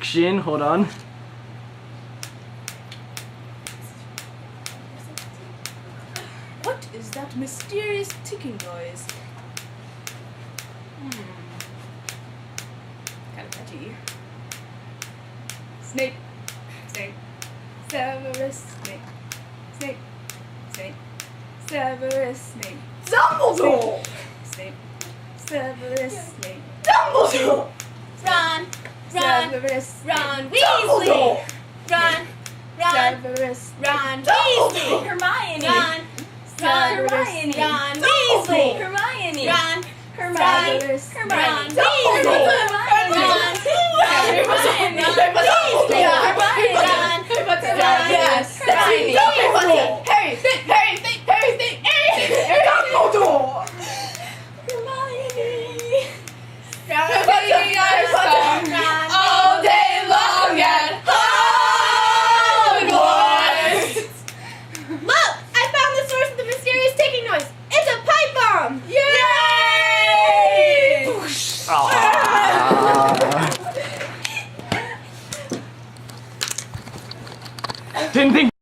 action. Hold on. What is that mysterious ticking noise? Kind of catchy. Snape. Snape. Severus Snape. Snape. Snape. Severus Snape. Dumbledore! Snape. Severus Snape. Dumbledore! Ron, Severus Ron Dumbledore! Weasley. Ron, Severus Ron Dumbledore! Weasley. Hermione! Ron, Severus Ron Dumbledore! Weasley. Hermione! Ron, Severus Ron Hermione! Weasley. Yes! Hermione. Dumbledore! Harry! Harry! Harry! Harry! Dumbledore! All day long at Hogwarts! Look! I found the source of the mysterious ticking noise. It's a pipe bomb! Didn't think